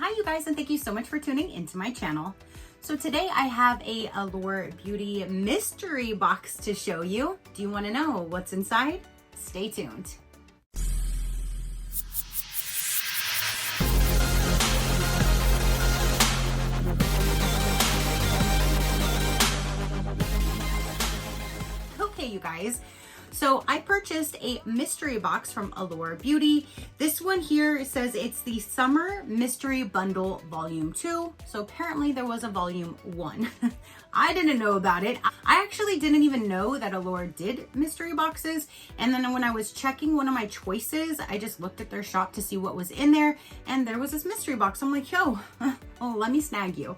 Hi you guys, and thank you so much for tuning into my channel. So today I have a Allure Beauty mystery box to show you. Do you want to know what's inside? Stay tuned. Okay, you guys. So I purchased a mystery box from Allure Beauty. This one here says it's the Summer Mystery Bundle Volume 2. So apparently there was a Volume 1. I didn't know about it. I actually didn't even know that Allure did mystery boxes. And then when I was checking one of my choices, I just looked at their shop to see what was in there. And there was this mystery box. I'm like, yo, oh, let me snag you.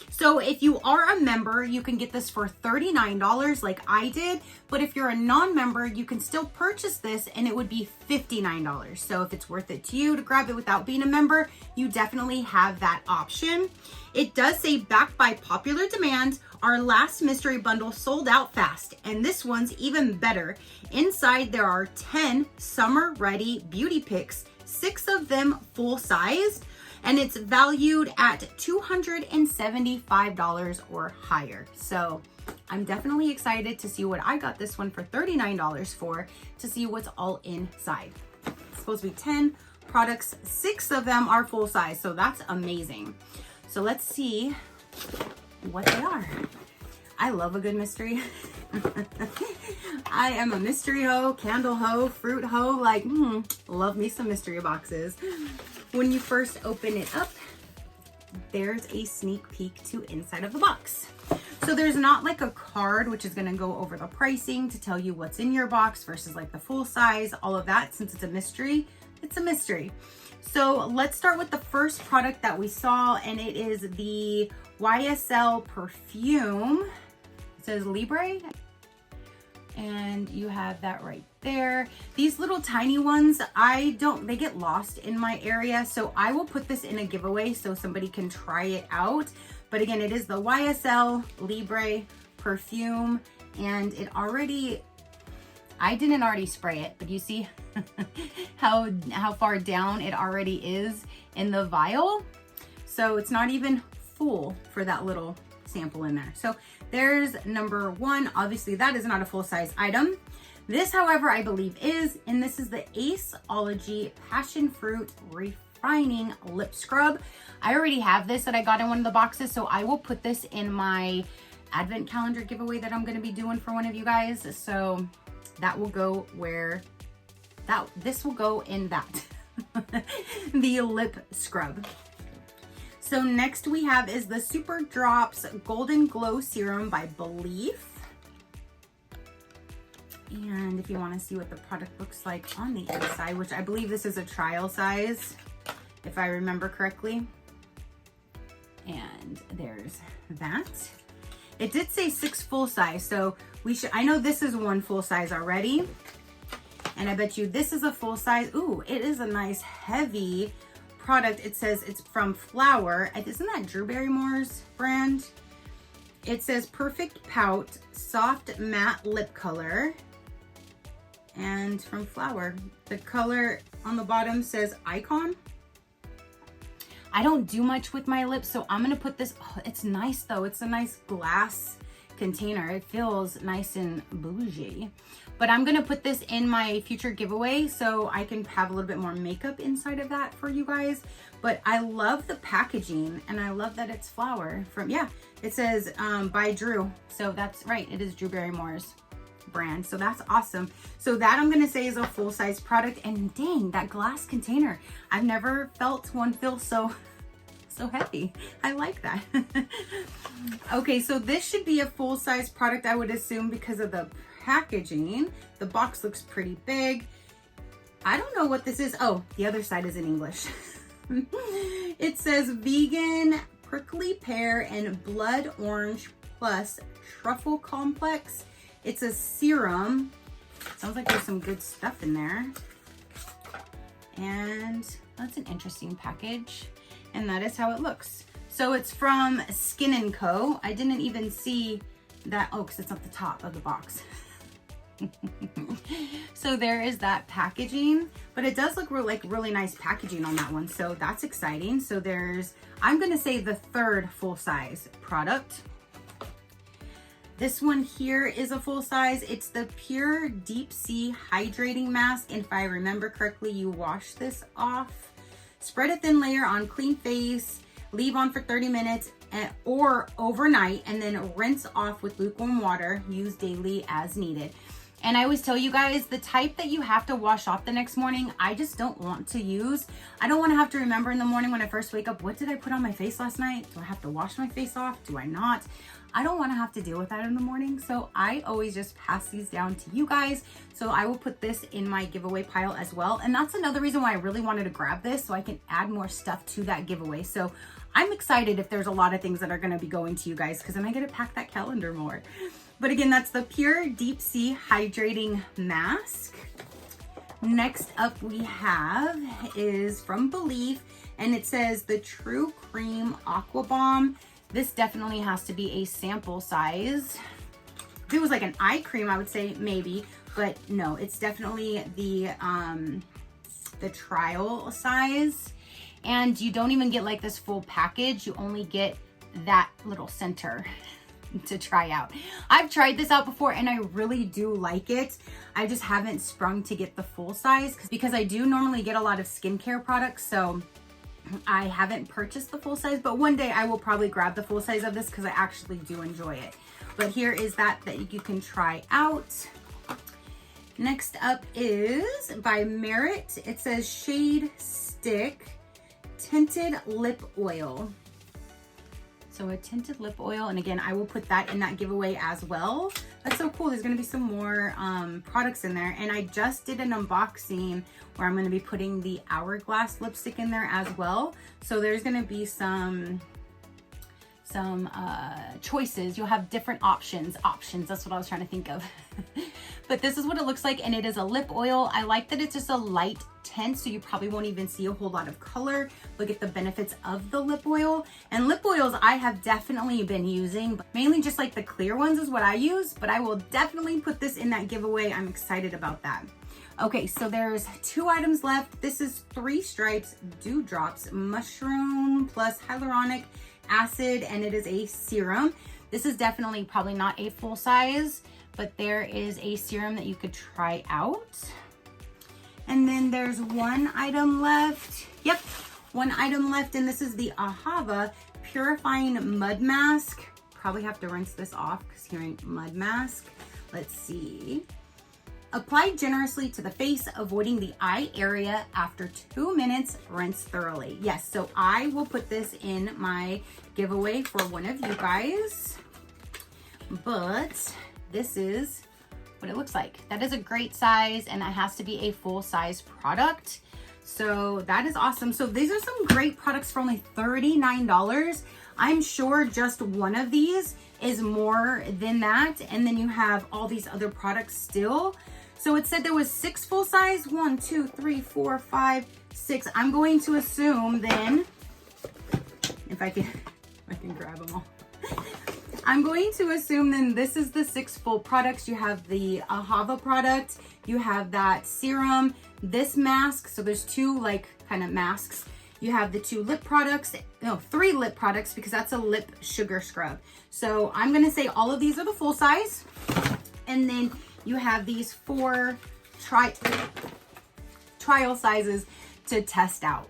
So if you are a member, you can get this for $39 like I did. But if you're a non-member, you can still purchase this and it would be $59. So if it's worth it to you to grab it without being a member, you definitely have that option. It does say, backed by popular demand, our last mystery bundle sold out fast, and this one's even better. Inside there are 10 summer ready beauty picks, 6 of them full size. And it's valued at $275 or higher. So I'm definitely excited to see what I got this one for $39 for, to see what's all inside. It's supposed to be 10 products, 6 of them are full size. So that's amazing. So let's see what they are. I love a good mystery. I am a mystery hoe, candle hoe, fruit hoe, like, love me some mystery boxes. When you first open it up, there's a sneak peek to inside of the box. So there's not like a card, which is gonna go over the pricing to tell you what's in your box versus like the full size, all of that. Since it's a mystery, it's a mystery. So let's start with the first product that we saw, and it is the YSL perfume. It says Libre. And you have that right there. These little tiny ones, they get lost in my area. So I will put this in a giveaway so somebody can try it out. But again, it is the YSL Libre perfume, and it already, I didn't already spray it, but you see how far down it already is in the vial. So it's not even full for that little sample in there. So there's number 1. Obviously that is not a full-size item. This, however, I believe is, and this is the Aceology Passion Fruit Refining Lip Scrub. I already have this that I got in one of the boxes, so I will put this in my advent calendar giveaway that I'm going to be doing for one of you guys. So that will go where this will go in that. The lip scrub. So next we have is the Super Drops Golden Glow Serum by Belief. And if you want to see what the product looks like on the inside, which I believe this is a trial size, if I remember correctly. And there's that. It did say 6 full size, so I know this is 1 full size already. And I bet you this is a full size. Ooh, it is a nice heavy product. It says it's from Flower. Isn't that Drew Barrymore's brand? It says Perfect Pout Soft Matte Lip Color, and from Flower. The color on the bottom says Icon. I don't do much with my lips, so I'm gonna put this, it's nice though. It's a nice glass container. It feels nice and bougie. But I'm gonna put this in my future giveaway so I can have a little bit more makeup inside of that for you guys. But I love the packaging, and I love that it's Flower from, it says by Drew. So that's right, it is Drew Barrymore's brand. So that's awesome. So that I'm gonna say is a full-size product, and dang, that glass container. I've never felt one feel so heavy. I like that. Okay, so this should be a full-size product, I would assume, because of the packaging. The box looks pretty big. I don't know what this is. Oh, the other side is in English. It says vegan prickly pear and blood orange plus truffle complex. It's a serum. Sounds like there's some good stuff in there. And that's an interesting package. And that is how it looks. So it's from Skin & Co. I didn't even see that, because it's at the top of the box. So there is that packaging, but it does look like really nice packaging on that one. So that's exciting. So there's, I'm gonna say the third full-size product. This one here is a full size. It's the Pure Deep Sea Hydrating Mask. And if I remember correctly, you wash this off, spread a thin layer on clean face, leave on for 30 minutes or overnight, and then rinse off with lukewarm water. Use daily as needed. And I always tell you guys, the type that you have to wash off the next morning, I just don't want to use. I don't want to have to remember in the morning when I first wake up, what did I put on my face last night? Do I have to wash my face off? Do I not? I don't want to have to deal with that in the morning. So I always just pass these down to you guys. So I will put this in my giveaway pile as well. And that's another reason why I really wanted to grab this, so I can add more stuff to that giveaway. So I'm excited if there's a lot of things that are going to be going to you guys, because then I get to pack that calendar more. But again, that's the Pure Deep Sea Hydrating Mask. Next up we have is from Believe, and it says the True Cream Aqua Bomb. This definitely has to be a sample size. If it was like an eye cream, I would say maybe, but no, it's definitely the trial size. And you don't even get like this full package. You only get that little center to try out. I've tried this out before and I really do like it. I just haven't sprung to get the full size because I do normally get a lot of skincare products, so I haven't purchased the full size, but one day I will probably grab the full size of this because I actually do enjoy it. But here is that you can try out. Next up is by Merit. It says Shade Stick Tinted Lip Oil. So a tinted lip oil, and again, I will put that in that giveaway as well. That's so cool. There's gonna be some more products in there, and I just did an unboxing where I'm gonna be putting the Hourglass lipstick in there as well. So there's gonna be some choices. You'll have different options. That's what I was trying to think of. But this is what it looks like, and it is a lip oil. I like that it's just a light tint, so you probably won't even see a whole lot of color, but get the benefits of the lip oil. And lip oils I have definitely been using, mainly just like the clear ones is what I use, but I will definitely put this in that giveaway. I'm excited about that. Okay, so there's 2 items left. This is 3 Stripes Dewdrops Mushroom plus Hyaluronic Acid, and it is a serum. This is definitely probably not a full size, but there is a serum that you could try out. And then there's 1 item left. Yep, 1 item left, and this is the Ahava Purifying Mud Mask. Probably have to rinse this off because hearing mud mask. Let's see. Apply generously to the face, avoiding the eye area. After 2 minutes, rinse thoroughly. Yes, so I will put this in my giveaway for one of you guys. But this is what it looks like. That is a great size, and that has to be a full size product. So that is awesome. So these are some great products for only $39. I'm sure just one of these is more than that. And then you have all these other products still. So it said there was 6 full size. 1, 2, 3, 4, 5, 6. I'm going to assume then, if I can grab them all. I'm going to assume then this is the 6 full products. You have the Ahava product, you have that serum, this mask. So there's 2 like kind of masks. You have the 2 lip products, no, 3 lip products because that's a lip sugar scrub. So I'm gonna say all of these are the full size. And then you have these 4 trial sizes to test out.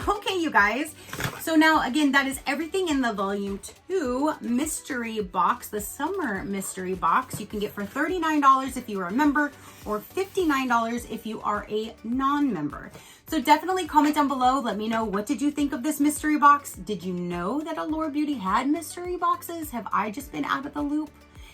Okay, you guys. So now, again, that is everything in the Volume 2 mystery box, the summer mystery box. You can get for $39 if you are a member, or $59 if you are a non-member. So definitely comment down below. Let me know, what did you think of this mystery box? Did you know that Allure Beauty had mystery boxes? Have I just been out of the loop?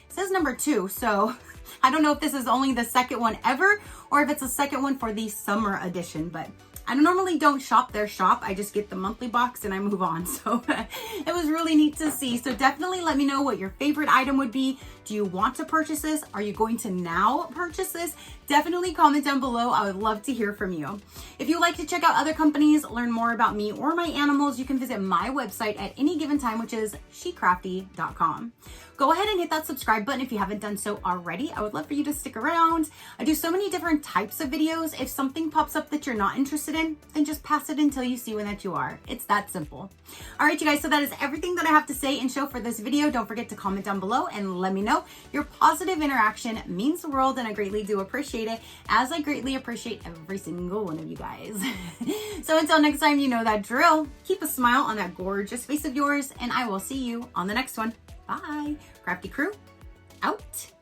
It says number 2, so I don't know if this is only the second one ever, or if it's the second one for the summer edition, but I normally don't shop their shop. I just get the monthly box and I move on. So it was really neat to see. So definitely let me know what your favorite item would be. Do you want to purchase this? Are you going to now purchase this? Definitely comment down below. I would love to hear from you. If you would like to check out other companies, learn more about me or my animals, you can visit my website at any given time, which is SheCrafty.com. Go ahead and hit that subscribe button if you haven't done so already. I would love for you to stick around. I do so many different types of videos. If something pops up that you're not interested in, then just pass it until you see one that you are. It's that simple. All right, you guys, so that is everything that I have to say and show for this video. Don't forget to comment down below and let me know. Your positive interaction means the world, and I greatly do appreciate it, as I greatly appreciate every single one of you guys. So until next time, you know that drill. Keep a smile on that gorgeous face of yours, and I will see you on the next one. Bye. Crafty crew, out.